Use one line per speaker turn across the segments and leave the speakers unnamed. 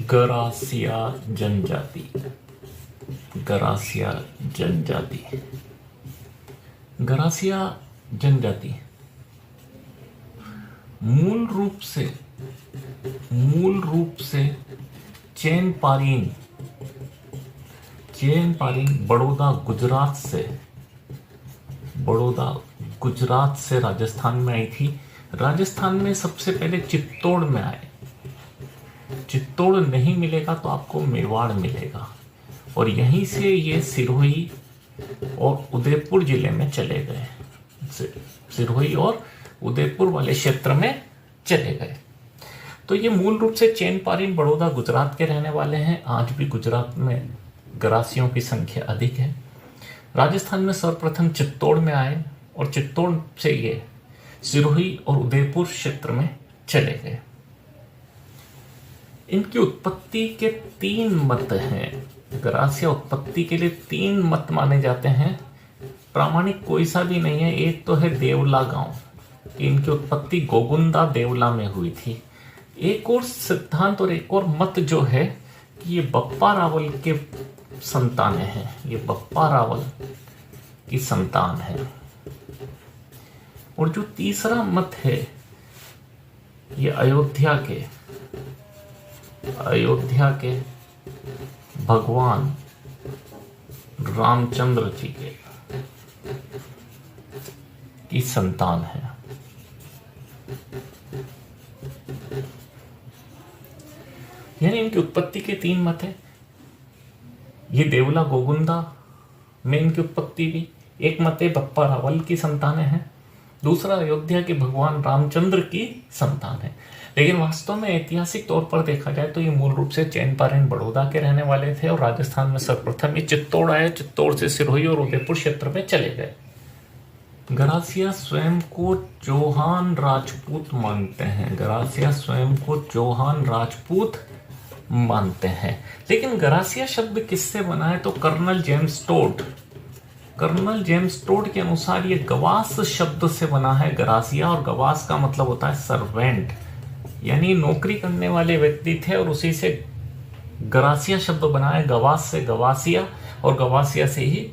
गरासिया जनजाति। गरासिया जनजाति। गरासिया जनजाति मूल रूप से चेनपारीन बड़ौदा गुजरात से राजस्थान में आई थी। राजस्थान में सबसे पहले चित्तौड़ में आए। चित्तौड़ नहीं मिलेगा तो आपको मेवाड़ मिलेगा, और यहीं से ये सिरोही और उदयपुर जिले में चले गए। सिरोही और उदयपुर वाले क्षेत्र में चले गए। तो ये मूल रूप से चेनपारीन बड़ौदा गुजरात के रहने वाले हैं। आज भी गुजरात में गरासियों की संख्या अधिक है। राजस्थान में सर्वप्रथम चित्तौड़ में आए और चित्तौड़ से ये सिरोही और उदयपुर क्षेत्र में चले गए। इनकी उत्पत्ति के 3 मत हैं। गरासिया उत्पत्ति के लिए 3 मत माने जाते हैं। प्रामाणिक कोई सा भी नहीं है। एक तो है देवला गांव, इनकी उत्पत्ति गोगुंदा देवला में हुई थी। एक और सिद्धांत और एक और मत जो है कि ये बप्पा रावल के संतान हैं। ये बप्पा रावल की संतान है। और जो तीसरा मत है ये अयोध्या के भगवान रामचंद्र जी की संतान है। यानी इनकी उत्पत्ति के 3 मत है। ये देवला गोगुंदा में इनकी उत्पत्ति भी। एक मत है बप्पा रावल की संतानें हैं, दूसरा अयोध्या के भगवान रामचंद्र की संतान है। लेकिन वास्तव में ऐतिहासिक तौर पर देखा जाए तो ये मूल रूप से चैनपारण बड़ौदा के रहने वाले थे और राजस्थान में सर्वप्रथम ये चित्तौड़ आए। चित्तौड़ से सिरोही और उदयपुर क्षेत्र में चले गए। गरासिया स्वयं को चौहान राजपूत मानते हैं। गरासिया स्वयं को चौहान राजपूत मानते हैं। लेकिन गरासिया शब्द किससे बना है तो कर्नल जेम्स टोड के अनुसार ये गवास शब्द से बना है गरासिया। और गवास का मतलब होता है सर्वेंट, यानी नौकरी करने वाले व्यक्ति थे और उसी से गरासिया शब्द बना है। गवास से गवासिया और गवासिया से ही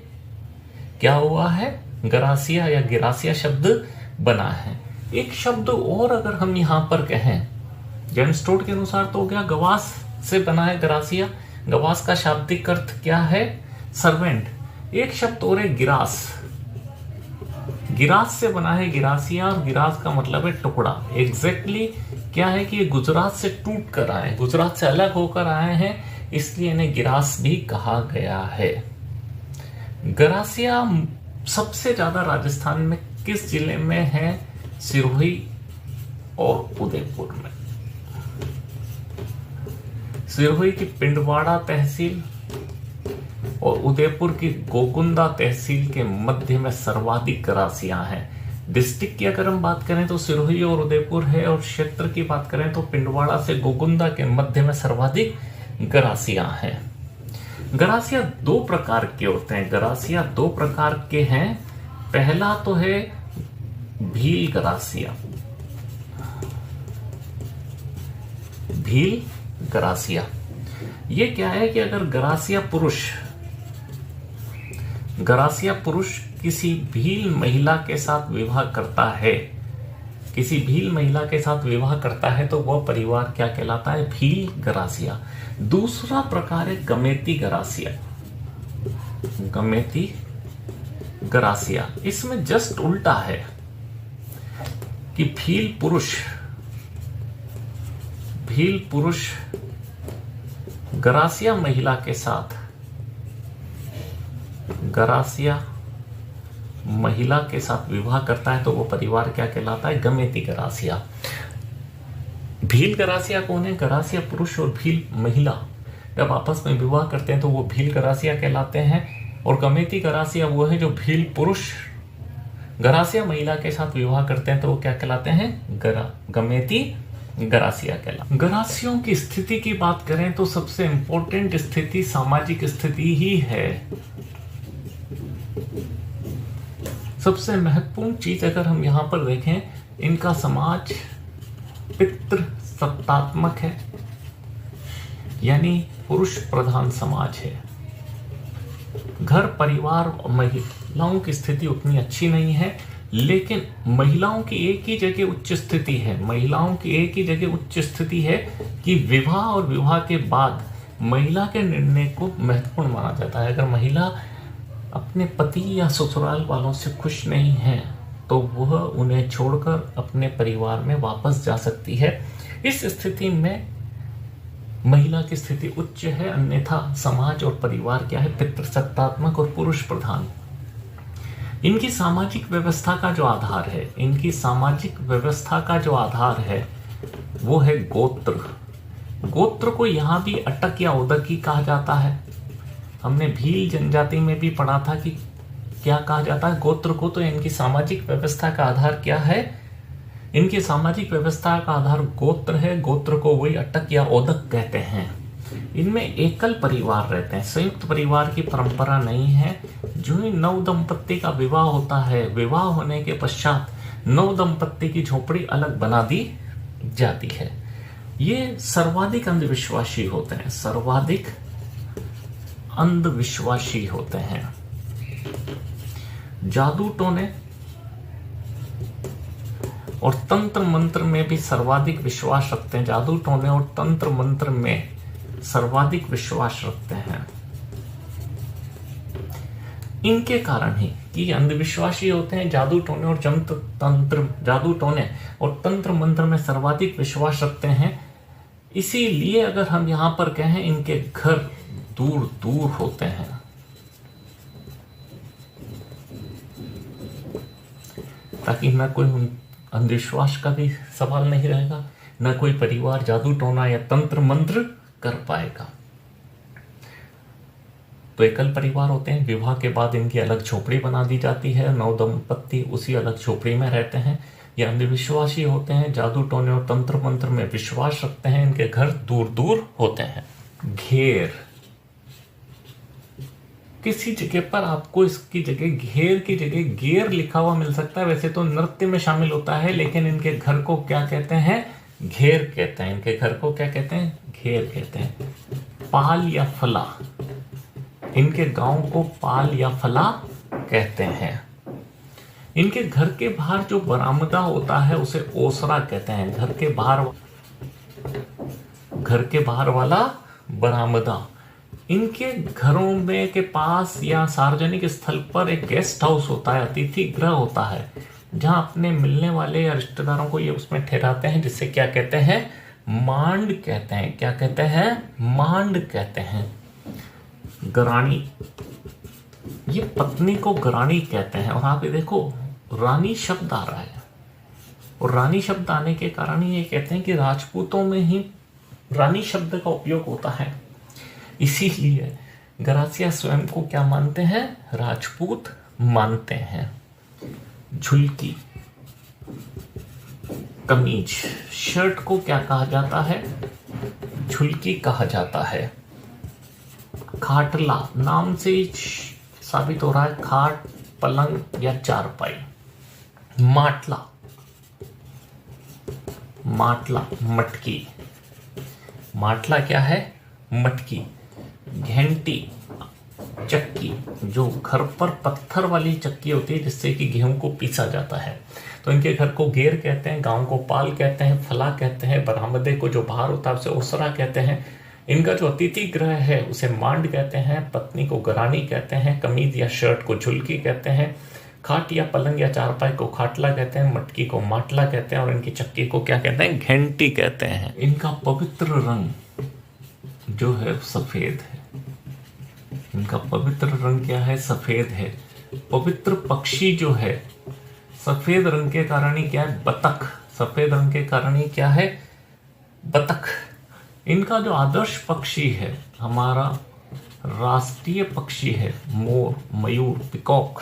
क्या हुआ है गरासिया या गिरासिया शब्द बना है। एक शब्द और अगर हम यहां पर कहें जेम्स टोड के अनुसार तो हो गया गवास से बना है गरासिया। गवास का शाब्दिक अर्थ क्या है सर्वेंट। एक शब्द और है गिरास। गिरास से बना है गिरासिया और गिरास का मतलब है टुकड़ा। एग्जैक्टली क्या है कि ये गुजरात से टूट कर आए, गुजरात से अलग होकर आए हैं, इसलिए इन्हें गिरास भी कहा गया है। गरासिया सबसे ज्यादा राजस्थान में किस जिले में है? सिरोही और उदयपुर में। सिरोही की पिंडवाड़ा तहसील और उदयपुर की गोगुंदा तहसील के मध्य में सर्वाधिक गरासियां हैं। डिस्ट्रिक्ट की अगर हम बात करें तो सिरोही और उदयपुर है, और क्षेत्र की बात करें तो पिंडवाड़ा से गोगुंदा के मध्य में सर्वाधिक गरासियां हैं। गरासिया 2 प्रकार के होते हैं। गरासिया 2 प्रकार के हैं। पहला तो है भील गरासिया। भील गरासिया ये क्या है कि अगर गरासिया पुरुष किसी भील महिला के साथ विवाह करता है तो वह परिवार क्या कहलाता है? भील गरासिया। दूसरा प्रकार है गमेती गरासिया। इसमें जस्ट उल्टा है कि भील पुरुष गरासिया महिला के साथ विवाह करता है तो वो परिवार क्या कहलाता है? गमेती गरासिया। भील गरासिया कौन है? गरासिया पुरुष और भील महिला जब आपस में विवाह करते हैं तो वो भील गरासिया कहलाते हैं। और गमेती गरासिया वो है जो भील पुरुष गरासिया महिला के साथ विवाह करते हैं तो वो क्या कहलाते हैं? गमेती गरासिया कहलाते हैं। गरासियों की स्थिति की बात करें तो सबसे इंपॉर्टेंट स्थिति सामाजिक स्थिति ही है। सबसे महत्वपूर्ण चीज अगर हम यहां पर देखें, इनका समाज पितृ सत्तात्मक है। यानी पुरुष प्रधान समाज है। घर परिवार और महिलाओं की स्थिति उतनी अच्छी नहीं है, लेकिन महिलाओं की एक ही जगह उच्च स्थिति है। महिलाओं की एक ही जगह उच्च स्थिति है कि विवाह और विवाह के बाद महिला के निर्णय को महत्वपूर्ण माना जाता है। अगर महिला अपने पति या ससुराल वालों से खुश नहीं है तो वह उन्हें छोड़कर अपने परिवार में वापस जा सकती है। इस स्थिति में महिला की स्थिति उच्च है, अन्यथा समाज और परिवार क्या है, पितृसत्तात्मक और पुरुष प्रधान। इनकी सामाजिक व्यवस्था का जो आधार है, इनकी सामाजिक व्यवस्था का जो आधार है वो है गोत्र। गोत्र को यहाँ भी अटक या उदकी कहा जाता है। हमने भील जनजाति में भी पढ़ा था कि क्या कहा जाता है गोत्र को। तो इनकी सामाजिक व्यवस्था का आधार क्या है, इनकी सामाजिक व्यवस्था का आधार गोत्र है। गोत्र को वही अटक या ओदक कहते हैं। इनमें एकल परिवार रहते हैं, संयुक्त परिवार की परंपरा नहीं है। जो ही नव दंपत्ति का विवाह होता है, विवाह होने के पश्चात नव दंपत्ति की झोपड़ी अलग बना दी जाती है। ये सर्वाधिक अंधविश्वासी होते हैं, सर्वाधिक अंधविश्वासी होते हैं। जादू टोने और तंत्र मंत्र में भी सर्वाधिक विश्वास रखते हैं। जादू टोने और तंत्र मंत्र में सर्वाधिक विश्वास रखते हैं। इनके कारण ही कि अंधविश्वासी होते हैं, जादू टोने और जादू टोने और तंत्र मंत्र में सर्वाधिक विश्वास रखते हैं। इसीलिए अगर हम यहां पर कहें इनके घर दूर दूर होते हैं। ताकि न कोई अंधविश्वास का भी सवाल नहीं रहेगा, न कोई परिवार जादू टोना या तंत्र मंत्र कर पाएगा। तो एकल परिवार होते हैं, विवाह के बाद इनकी अलग झोपड़ी बना दी जाती है, नव दंपत्ति उसी अलग झोपड़ी में रहते हैं। ये अंधविश्वासी होते हैं, जादू टोने और तंत्र मंत्र में विश्वास रखते हैं, इनके घर दूर दूर होते हैं। घेर, किसी जगह पर आपको इसकी जगह घेर की जगह गेर लिखा हुआ मिल सकता है। वैसे तो नृत्य में शामिल होता है, लेकिन इनके घर को क्या कहते हैं, घेर कहते हैं। इनके घर को क्या कहते हैं, घेर कहते हैं। पाल या फला, इनके गांव को पाल या फला कहते हैं। इनके घर के बाहर जो बरामदा होता है उसे ओसरा कहते हैं। घर के बाहर वाला बरामदा। इनके घरों में के पास या सार्वजनिक स्थल पर एक गेस्ट हाउस होता है, अतिथि गृह होता है, जहां अपने मिलने वाले या रिश्तेदारों को ये उसमें ठहराते हैं, जिसे क्या कहते हैं, मांड कहते हैं। क्या कहते हैं, मांड कहते हैं। गरानी, ये पत्नी को गरानी कहते हैं। और आप ये देखो रानी शब्द आ रहा है, और रानी शब्द आने के कारण ये कहते हैं कि राजपूतों में ही रानी शब्द का उपयोग होता है। इसीलिए गरासिया स्वयं को क्या मानते हैं, राजपूत मानते हैं। झुलकी, कमीज, शर्ट को क्या कहा जाता है, झुलकी कहा जाता है। खाटला, नाम से ही साबित हो रहा है, खाट, पलंग या चारपाई। माटला, माटला, मटकी। माटला क्या है, मटकी। घंटी, चक्की, जो घर पर पत्थर वाली चक्की होती है जिससे कि गेहूं को पीसा जाता है। तो इनके घर को घेर कहते हैं, गांव को पाल कहते हैं, फला कहते हैं, बरामदे को जो बाहर होता है उसे ओसरा कहते हैं। इनका जो अतिथि गृह है उसे मांड कहते हैं, पत्नी को गरानी कहते हैं, कमीज या शर्ट को झुलकी कहते हैं, खाट या पलंग या चारपाई को खाटला कहते हैं, मटकी को माटला कहते हैं, और इनकी चक्की को क्या कहते हैं, घंटी कहते हैं। इनका पवित्र रंग जो है सफेद है। इनका पवित्र रंग क्या है, सफेद है। पवित्र पक्षी जो है सफेद रंग के कारण ही क्या है, बतख। सफेद रंग के कारण ही क्या है, बतख। इनका जो आदर्श पक्षी है, हमारा राष्ट्रीय पक्षी है, मोर, मयूर, पिकॉक।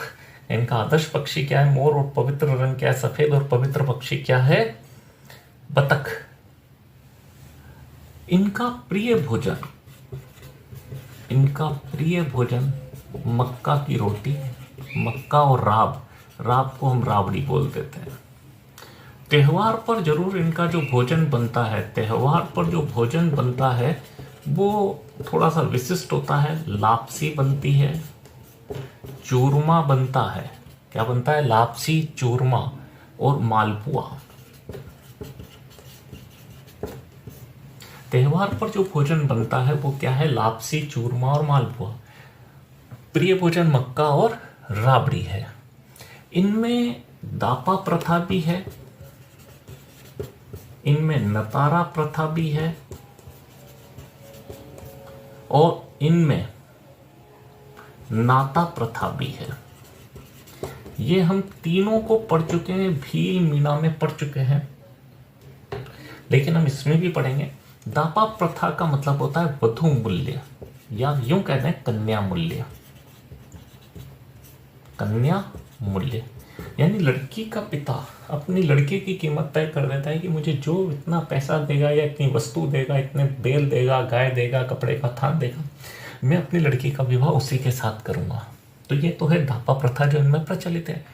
इनका आदर्श पक्षी क्या है, मोर, और पवित्र रंग क्या है, सफेद, और पवित्र पक्षी क्या है, बतख। इनका प्रिय भोजन, इनका प्रिय भोजन मक्का की रोटी, मक्का और राब। राब को हम राबड़ी बोल देते हैं। त्योहार पर जरूर इनका जो भोजन बनता है, त्योहार पर जो भोजन बनता है वो थोड़ा सा विशिष्ट होता है। लापसी बनती है, चूरमा बनता है। क्या बनता है? लापसी, चूरमा और मालपुआ। त्योहार पर जो भोजन बनता है वो क्या है? लापसी, चूरमा और मालपुआ। प्रिय भोजन मक्का और राबड़ी है। इनमें दापा प्रथा भी है, इनमें नतारा प्रथा भी है और इनमें नाता प्रथा भी है। ये हम तीनों को पढ़ चुके हैं, भील मीना में पढ़ चुके हैं, लेकिन हम इसमें भी पढ़ेंगे। दापा प्रथा का मतलब होता है वधू मूल्य, या यूं कहते हैं कन्या मूल्य। कन्या मूल्य यानी लड़की का पिता अपनी लड़की की कीमत तय कर देता है कि मुझे जो इतना पैसा देगा या इतनी वस्तु देगा, इतने बैल देगा, गाय देगा, कपड़े का थान देगा, मैं अपनी लड़की का विवाह उसी के साथ करूंगा। तो ये तो है दापा प्रथा जो इनमें प्रचलित है।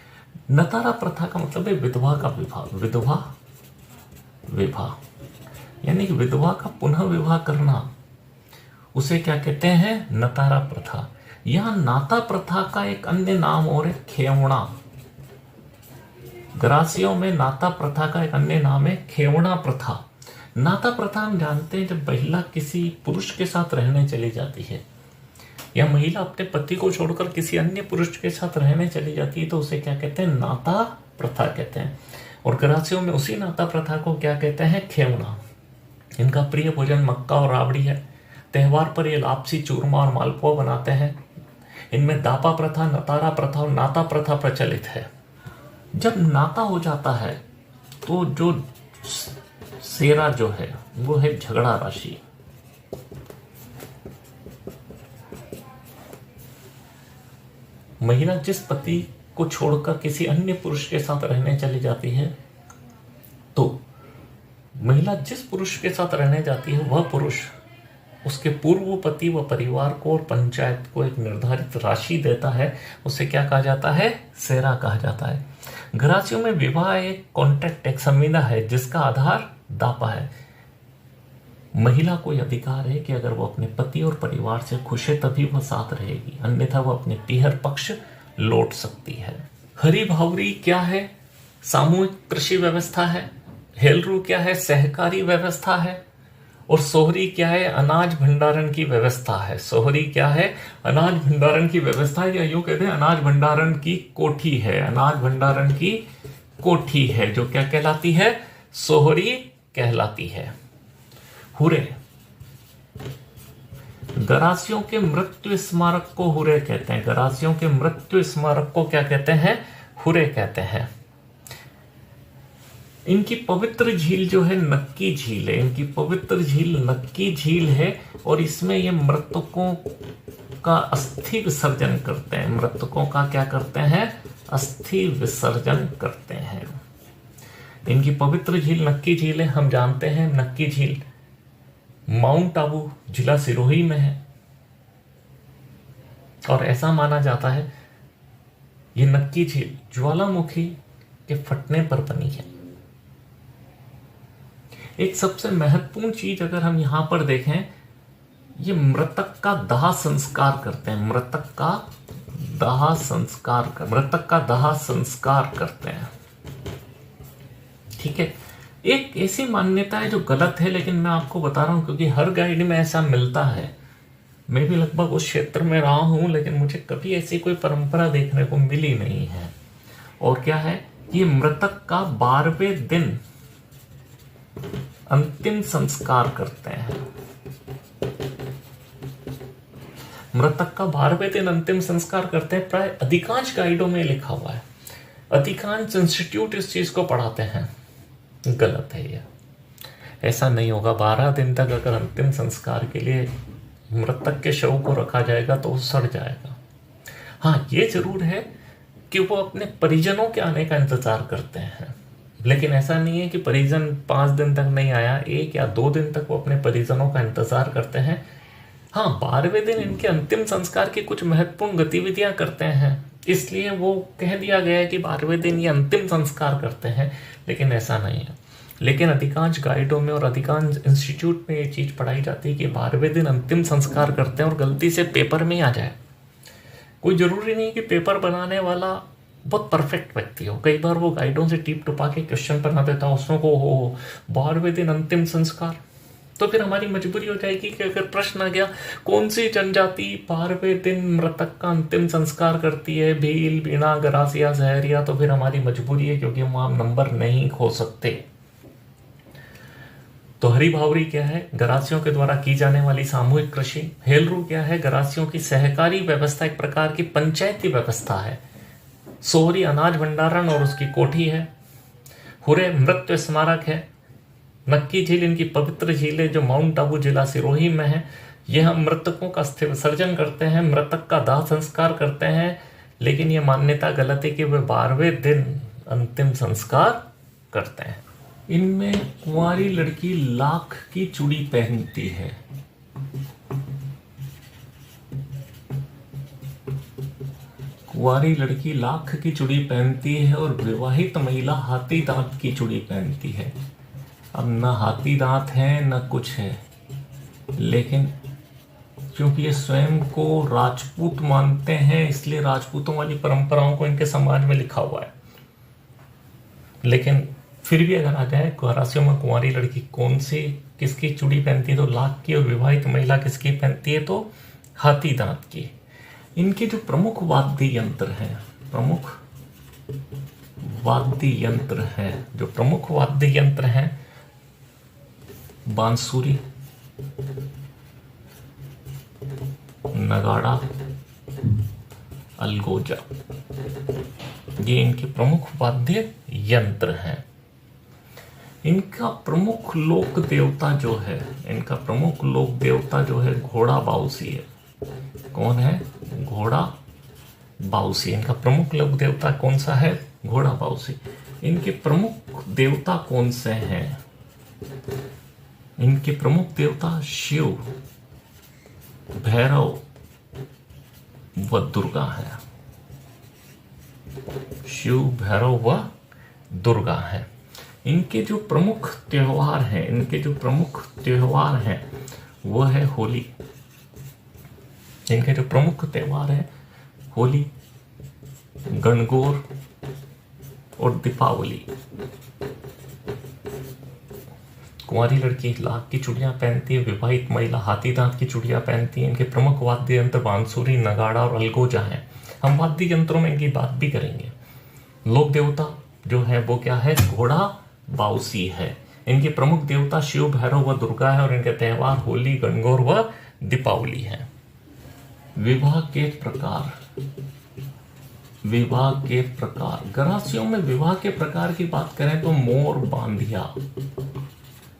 नतारा प्रथा का मतलब है विधवा का विवाह। विवाह यानी कि विधवा का पुनः विवाह करना, उसे क्या कहते हैं? नतारा प्रथा। यहां नाता प्रथा का एक अन्य नाम और है खेवणा। ग्रासियों में नाता प्रथा का एक अन्य नाम है खेवणा प्रथा। नाता प्रथा हम जानते हैं जब महिला किसी पुरुष के साथ रहने चली जाती है या महिला अपने पति को छोड़कर किसी अन्य पुरुष के साथ रहने चली जाती है तो उसे क्या कहते हैं? नाता प्रथा कहते हैं। और ग्रासियों में उसी नाता प्रथा को क्या कहते हैं? खेवणा। इनका प्रिय भोजन मक्का और राबड़ी है। त्योहार पर ये लापसी, चूरमा और मालपुआ बनाते हैं। इनमें दापा प्रथा, नतारा प्रथा और नाता प्रथा प्रचलित है। जब नाता हो जाता है तो जो सेरा जो है वो है झगड़ा राशि। महिला जिस पति को छोड़कर किसी अन्य पुरुष के साथ रहने चली जाती है तो महिला जिस पुरुष के साथ रहने जाती है वह पुरुष उसके पूर्व पति व परिवार को और पंचायत को एक निर्धारित राशि देता है। उसे क्या कहा जाता है? सेरा कहा जाता है। ग्रासियों में विवाह एक कॉन्ट्रैक्ट, एक संविदा है जिसका आधार दापा है। महिला को यह अधिकार है कि अगर वो अपने पति और परिवार से खुश है तभी वह साथ रहेगी, अन्यथा वह अपने पीहर पक्ष लौट सकती है। हरी भावरी क्या है? सामूहिक कृषि व्यवस्था है। हेलरू क्या है? सहकारी व्यवस्था है। और सोहरी क्या है? अनाज भंडारण की व्यवस्था है। सोहरी क्या है? अनाज भंडारण की व्यवस्था है, या यूं कहते हैं अनाज भंडारण की कोठी है। अनाज भंडारण की कोठी है जो क्या कहलाती है? सोहरी कहलाती है। हुरे, गरासियों के मृत्यु स्मारक को हुरे कहते हैं। गरासियों के मृत्यु स्मारक को क्या कहते हैं? हुरे कहते हैं। इनकी पवित्र झील जो है नक्की झील है। इनकी पवित्र झील नक्की झील है और इसमें ये मृतकों का अस्थि विसर्जन करते हैं। मृतकों का क्या करते हैं? अस्थि विसर्जन करते हैं। इनकी पवित्र झील नक्की झील है। हम जानते हैं नक्की झील माउंट आबू जिला सिरोही में है और ऐसा माना जाता है ये नक्की झील ज्वालामुखी के फटने पर बनी है। एक सबसे महत्वपूर्ण चीज अगर हम यहां पर देखें, ये मृतक का दाह संस्कार करते हैं। मृतक का दाह संस्कार करते हैं। ठीक है, एक ऐसी मान्यता है जो गलत है, लेकिन मैं आपको बता रहा हूं क्योंकि हर गाइड में ऐसा मिलता है। मैं भी लगभग उस क्षेत्र में रहा हूं लेकिन मुझे कभी ऐसी कोई परंपरा देखने को मिली नहीं है। और क्या है? ये मृतक का 12वें दिन अंतिम संस्कार करते हैं। मृतक का 12वें दिन अंतिम संस्कार करते हैं। प्राय अधिकांश गाइडों में लिखा हुआ है। अधिकांश इंस्टीट्यूट इस चीज को पढ़ाते हैं। गलत है यह, ऐसा नहीं होगा। 12 दिन तक अगर अंतिम संस्कार के लिए मृतक के शव को रखा जाएगा तो वो सड़ जाएगा। हाँ, ये जरूर है कि वो अपने परिजनों के आने का इंतजार करते हैं, लेकिन ऐसा नहीं है कि परिजन 5 दिन तक नहीं आया, 1 या 2 दिन तक वो अपने परिजनों का इंतजार करते हैं। हाँ, 12वें दिन इनके अंतिम संस्कार की कुछ महत्वपूर्ण गतिविधियां करते हैं, इसलिए वो कह दिया गया है कि 12वें दिन ये अंतिम संस्कार करते हैं, लेकिन ऐसा नहीं है। लेकिन अधिकांश गाइडों में और अधिकांश इंस्टीट्यूट में ये चीज पढ़ाई जाती है कि 12वें दिन अंतिम संस्कार करते हैं और गलती से पेपर में ही आ जाए। कोई जरूरी नहीं कि पेपर बनाने वाला बहुत परफेक्ट व्यक्ति हो, कई बार वो गाइडों से टीप टुपा के क्वेश्चन बना देता है, उसमें को हो 12वें दिन अंतिम संस्कार, तो फिर हमारी मजबूरी हो जाएगी कि अगर प्रश्न आ गया कौन सी जनजाति 12वें दिन मृतक का अंतिम संस्कार करती है, भील, बीना, गरासिया, सहरिया, तो फिर हमारी मजबूरी है क्योंकि हम वहां नंबर नहीं खो सकते। तो हरी भावरी क्या है? गरासियों के द्वारा की जाने वाली सामूहिक कृषि। हेलरू क्या है? गरासियों की सहकारी व्यवस्था, एक प्रकार की पंचायती व्यवस्था है। सोहरी अनाज भंडारण और उसकी कोठी है। हुरे मृत्यु स्मारक है। नक्की झील इनकी पवित्र झील है जो माउंट आबू जिला सिरोही में है। यह मृतकों का अस्थि विसर्जन करते हैं, मृतक का दाह संस्कार करते हैं, लेकिन यह मान्यता गलत है कि वे 12वें दिन अंतिम संस्कार करते हैं। इनमें कुंवारी लड़की लाख की चूड़ी पहनती है। कुंवारी लड़की लाख की चूड़ी पहनती है और विवाहित महिला हाथी दांत की चूड़ी पहनती है। अब न हाथी दांत है न कुछ है, लेकिन क्योंकि ये स्वयं को राजपूत मानते हैं इसलिए राजपूतों वाली परंपराओं को इनके समाज में लिखा हुआ है। लेकिन फिर भी अगर आ जाए गरासियों में कुंवारी लड़की कौन सी किसकी चूड़ी पहनती है तो लाख की, और विवाहित महिला किसकी पहनती है तो हाथी दांत की। इनके जो प्रमुख वाद्य यंत्र हैं, प्रमुख वाद्य यंत्र हैं, जो प्रमुख वाद्य यंत्र हैं, बांसुरी, नगाड़ा, अलगोजा, ये इनके प्रमुख वाद्य यंत्र हैं। इनका प्रमुख लोक देवता जो है, इनका प्रमुख लोक देवता जो है घोड़ा बाउसी है। कौन है? घोड़ा बाउसी। इनका प्रमुख लोक देवता कौन सा है? घोड़ा बाउसी। इनके प्रमुख देवता कौन से हैं? इनके प्रमुख देवता शिव, भैरव व दुर्गा है। शिव, भैरव व दुर्गा है। इनके जो प्रमुख त्योहार हैं, इनके जो प्रमुख त्योहार हैं वो है होली। इनके जो प्रमुख त्योहार है होली, गणगौर और दीपावली। कुंवारी लड़की लाख की चूड़ियां पहनती है, विवाहित महिला हाथी दांत की चूड़ियां पहनती है। इनके प्रमुख वाद्य यंत्र बांसुरी, नगाड़ा और अलगोजा हैं। हम वाद्य यंत्रों में इनकी बात भी करेंगे। लोक देवता जो है वो क्या है? घोड़ा बाउसी है। इनके प्रमुख देवता शिव, भैरव व दुर्गा है और इनके त्योहार होली, गणगौर व दीपावली है। विवाह के प्रकार, विवाह के प्रकार, गरासियों में विवाह के प्रकार की बात करें तो मोर बांधिया,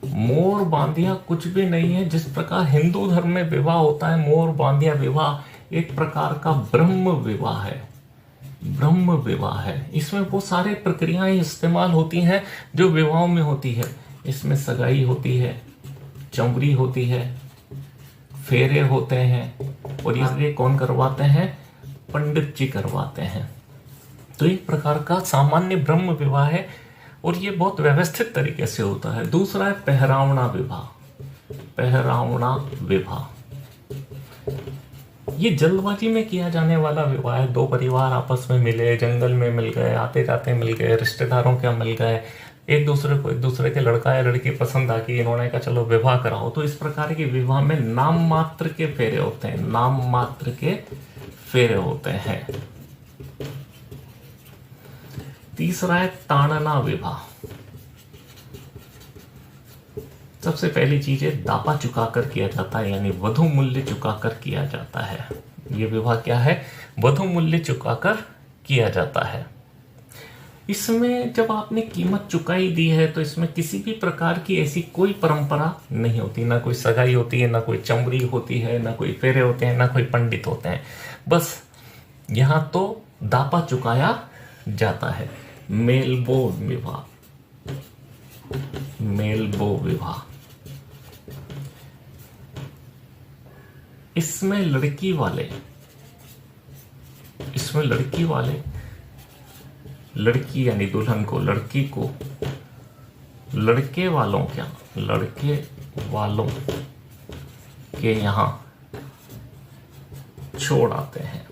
मोर बांधिया कुछ भी नहीं है। जिस प्रकार हिंदू धर्म में विवाह होता है, मोर बांधिया विवाह एक प्रकार का ब्रह्म विवाह है। ब्रह्म विवाह है। इसमें वो सारे प्रक्रियाएं इस्तेमाल होती हैं जो विवाहों में होती है। इसमें सगाई होती है, चंवरी होती है, फेरे होते हैं, और ये कौन करवाते हैं? पंडित जी करवाते हैं। तो एक प्रकार का सामान्य ब्रह्म विवाह है और ये बहुत व्यवस्थित तरीके से होता है। दूसरा है पहरावना विवाह। पहरावना विवाह ये जल्दबाजी में किया जाने वाला विवाह है। दो परिवार आपस में मिले, जंगल में मिल गए, आते जाते मिल गए, रिश्तेदारों के मिल गए, एक दूसरे के लड़का या लड़की पसंद आ गई, इन्होंने कहा चलो विवाह कराओ। तो इस प्रकार के विवाह में नाम मात्र के फेरे होते हैं, नाम मात्र के फेरे होते हैं। तीसरा है ताड़ना विवाह। सबसे पहली चीज है दापा चुकाकर किया जाता है, यानी वधु मूल्य चुकाकर किया जाता है। ये विवाह क्या है? वधु मूल्य चुकाकर किया जाता है। इसमें जब आपने कीमत चुकाई दी है तो इसमें किसी भी प्रकार की ऐसी कोई परंपरा नहीं होती, ना कोई सगाई होती है, ना कोई चमड़ी होती है, ना कोई फेरे होते हैं, ना कोई पंडित होते हैं। बस यहां तो दापा चुकाया जाता है। मेलबो विवाह, मेलबो विवाह, इसमें लड़की वाले लड़की यानी दुल्हन को, लड़की को लड़के वालों के यहां छोड़ आते हैं।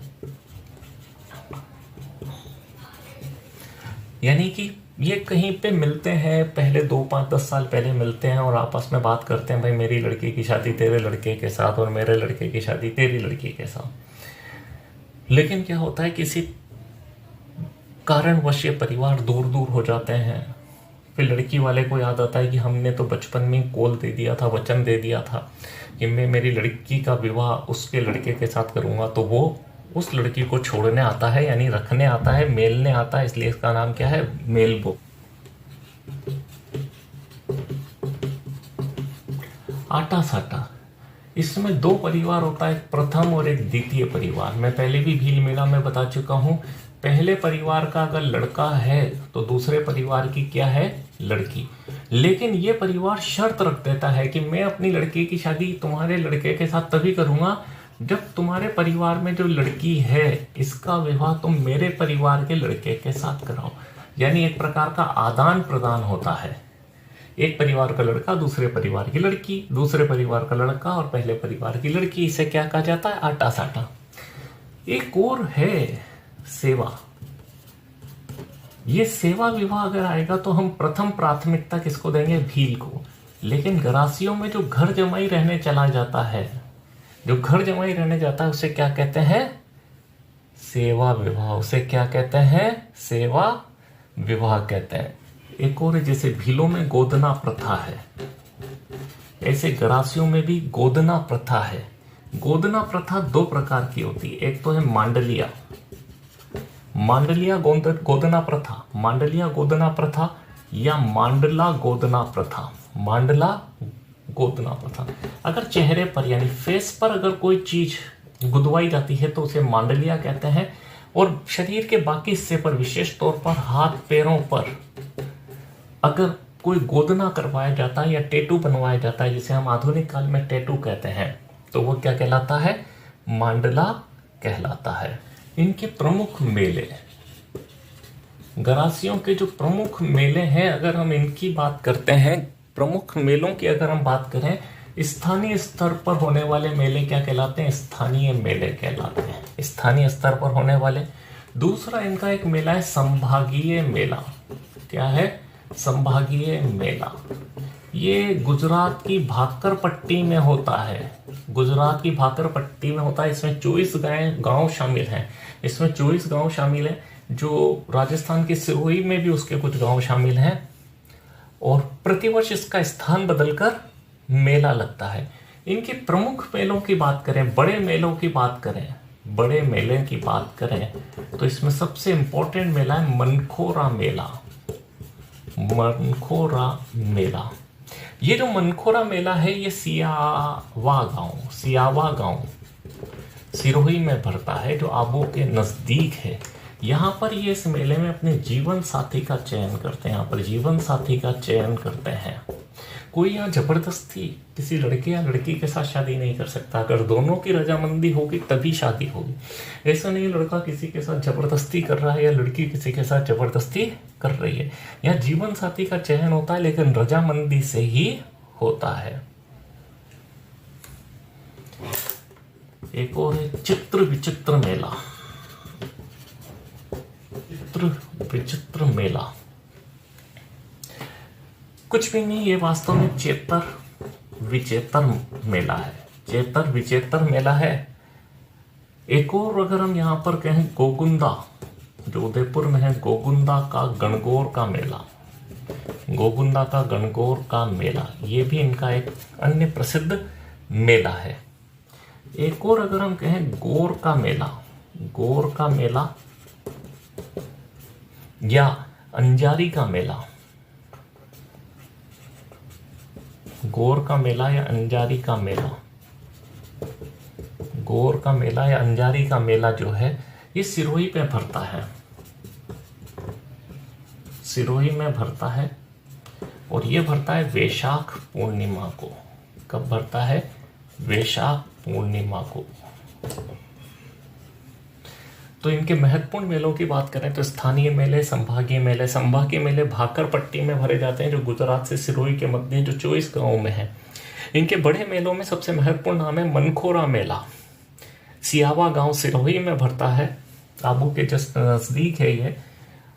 यानी कि ये कहीं पे मिलते हैं, पहले 2, 5, 10 साल पहले मिलते हैं और आपस में बात करते हैं, भाई मेरी लड़की की शादी तेरे लड़के के साथ और मेरे लड़के की शादी तेरी लड़की के साथ। लेकिन क्या होता है, किसी कारणवश ये परिवार दूर दूर हो जाते हैं। फिर लड़की वाले को याद आता है कि हमने तो बचपन में कॉल दे दिया था, वचन दे दिया था कि मैं मेरी लड़की का विवाह उसके लड़के के साथ करूंगा। तो वो उस लड़की को छोड़ने आता है, यानी रखने आता है, मेलने आता है। इसलिए इसका नाम क्या है, मेलबो। आटा साटा, इसमें 2 परिवार होता है, एक प्रथम और एक द्वितीय परिवार। मैं पहले भी भील मेला में बता चुका हूं, पहले परिवार का अगर लड़का है तो दूसरे परिवार की क्या है, लड़की। लेकिन ये परिवार शर्त रख देता है कि मैं अपनी लड़की की शादी तुम्हारे लड़के के साथ तभी करूंगा जब तुम्हारे परिवार में जो लड़की है इसका विवाह तुम मेरे परिवार के लड़के के साथ कराओ। यानी एक प्रकार का आदान प्रदान होता है, एक परिवार का लड़का दूसरे परिवार की लड़की, दूसरे परिवार का लड़का और पहले परिवार की लड़की। इसे क्या कहा जाता है, आटा साटा। एक और है सेवा। ये सेवा विवाह अगर आएगा तो हम प्रथम प्राथमिकता किसको देंगे, भील को। लेकिन गरासियों में जो घर जमाई रहने चला जाता है, जो घर जमाई रहने जाता है, उसे क्या कहते हैं, सेवा विवाह। उसे क्या कहते हैं, सेवा विवाह कहते हैं। एक और जैसे भीलों में गोदना प्रथा है, ऐसे गरासियों में भी गोदना प्रथा है। गोदना प्रथा 2 प्रकार की होती है, एक तो है मांडलिया गोदना प्रथा, मांडलिया गोदना प्रथा या मांडला गोदना प्रथा। मांडला गोदना प्रथा, अगर चेहरे पर यानी फेस पर अगर कोई चीज गुदवाई जाती है तो उसे मांडलिया कहते हैं। और शरीर के बाकी हिस्से पर, विशेष तौर पर हाथ पैरों पर अगर कोई गोदना करवाया जाता है या टैटू बनवाया जाता है, जिसे हम आधुनिक काल में टैटू कहते हैं, तो वो क्या कहलाता है, मांडला कहलाता है। इनके प्रमुख मेले, गरासियों के जो प्रमुख मेले हैं, अगर हम इनकी बात करते हैं, प्रमुख मेलों की अगर हम बात करें, स्थानीय स्तर पर होने वाले मेले क्या कहलाते हैं, स्थानीय मेले कहलाते हैं, स्थानीय स्तर पर होने वाले। दूसरा इनका एक मेला है संभागीय मेला। क्या है, संभागीय मेला। ये गुजरात की भाकर पट्टी में होता है, गुजरात की भाकर पट्टी में होता है। इसमें 24 गांव शामिल हैं, इसमें 24 गांव शामिल हैं, जो राजस्थान की सिरोही में भी उसके कुछ गांव शामिल हैं। और प्रतिवर्ष इसका स्थान बदलकर मेला लगता है। इनके प्रमुख मेलों की बात करें, बड़े मेलों की बात करें, बड़े मेले की बात करें, तो इसमें सबसे इंपॉर्टेंट मेला है मनखोरा मेला। मनखोरा मेला, ये जो मनखोरा मेला है, ये सियावा गांव सिरोही में भरता है, जो आबू के नजदीक है। यहाँ पर ये इस मेले में अपने जीवन साथी का चयन करते हैं, यहाँ पर जीवन साथी का चयन करते हैं। कोई यहाँ जबरदस्ती किसी लड़के या लड़की के साथ शादी नहीं कर सकता, अगर दोनों की रजामंदी होगी तभी शादी होगी। ऐसा नहीं लड़का किसी के साथ जबरदस्ती कर रहा है या लड़की किसी के साथ जबरदस्ती कर रही है। यहाँ जीवन साथी का चयन होता है, लेकिन रजामंदी से ही होता है। एक और है चित्र विचित्र मेला। चित्र विचित्र मेला कुछ भी नहीं, ये वास्तव में चेतर विचेतर मेला है। चेतर विचेतर मेला है। एक और अगर हम यहाँ पर कहें, गोगुंदा, जो उदयपुर में है, गोगुंदा का गणगौर का मेला, गोगुंदा का गणगौर का मेला, ये भी इनका एक अन्य प्रसिद्ध मेला है। एक और अगर हम कहें गौर का मेला, गौर का मेला या अंजारी का मेला, गौर का मेला या अंजारी का मेला, गौर का मेला या अंजारी का मेला जो है, ये सिरोही पे भरता है, सिरोही में भरता है। और ये भरता है वैशाख पूर्णिमा को। कब भरता है? वैशाख पूर्णिमा को। तो इनके महत्वपूर्ण मेलों की बात करें तो स्थानीय मेले, संभागीय मेले भाकर पट्टी में भरे जाते हैं, जो गुजरात से सिरोही के मध्य जो 24 गाँव में है। इनके बड़े मेलों में सबसे महत्वपूर्ण नाम है मनखोरा मेला। सियावा गांव सिरोही में भरता है, आबू के जस्ट नजदीक है ये।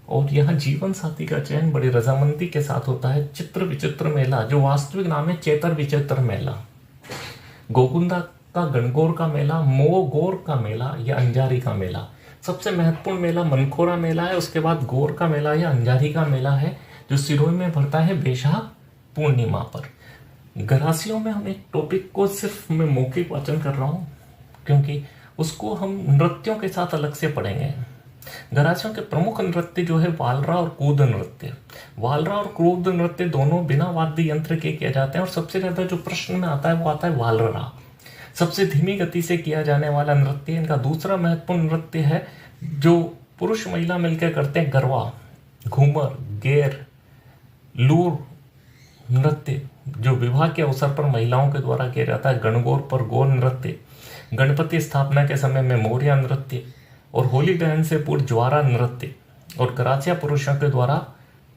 और यहाँ जीवन साथी का चयन बड़ी रजामंदी के साथ होता है। चित्र विचित्र मेला, जो वास्तविक नाम है चेतर विचित्र मेला। गोकुंदा का गणगौर का मेला, मोगौर का मेला या अंजारी का मेला। सबसे महत्वपूर्ण मेला मनखोरा मेला है, उसके बाद गौर का मेला या अंजारी का मेला है, जो सिरोही में भरता है बैशाख पूर्णिमा पर। गरासियों में हम एक टॉपिक को सिर्फ मैं मौखिक वाचन कर रहा हूँ, क्योंकि उसको हम नृत्यों के साथ अलग से पढ़ेंगे। गरासियों के प्रमुख नृत्य जो है वालरा और कूद नृत्य। वालरा और कूद नृत्य दोनों बिना वाद्य यंत्र के किए जाते हैं, और सबसे ज्यादा जो प्रश्न में आता है वो आता है वालरा। सबसे धीमी गति से किया जाने वाला नृत्य। इनका दूसरा महत्वपूर्ण नृत्य है जो पुरुष महिला मिलकर करते हैं, गरबा, घूमर, गेर, लूर नृत्य, जो विवाह के अवसर पर महिलाओं के द्वारा किया जाता है। गणगौर पर गौर नृत्य, गणपति स्थापना के समय में मोरिया नृत्य, और होली दहन से पूर्व ज्वारा नृत्य, और गरासिया पुरुषों के द्वारा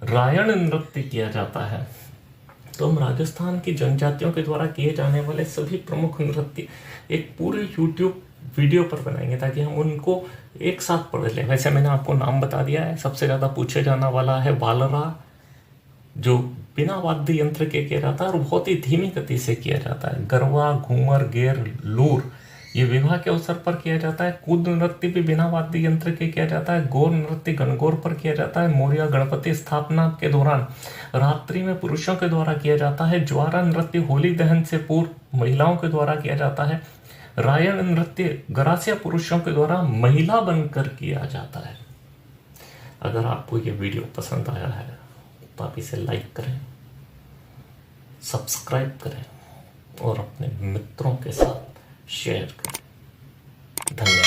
रायण नृत्य किया जाता है। तो हम राजस्थान की जनजातियों के द्वारा किए जाने वाले सभी प्रमुख नृत्य एक पूरे यूट्यूब वीडियो पर बनाएंगे, ताकि हम उनको एक साथ पढ़ लें। वैसे मैंने आपको नाम बता दिया है। सबसे ज़्यादा पूछे जाने वाला है वालरा, जो बिना वाद्य यंत्र के किया जाता है और बहुत ही धीमी गति से किया जाता है। गरबा, घूमर, गेर, लूर ये विवाह के अवसर पर किया जाता है। कूद नृत्य भी बिना वाद्य यंत्र के किया जाता है। गौर नृत्य गणगौर पर किया जाता है। मोरिया गणपति स्थापना के दौरान रात्रि में पुरुषों के द्वारा किया जाता है। ज्वारा नृत्य होली दहन से पूर्व महिलाओं के द्वारा किया जाता है। रायण नृत्य गरासिया पुरुषों के द्वारा महिला बनकर किया जाता है। अगर आपको ये वीडियो पसंद आया है तो आप इसे लाइक करें, सब्सक्राइब करें और अपने मित्रों के साथ शेयर करें। धन्यवाद।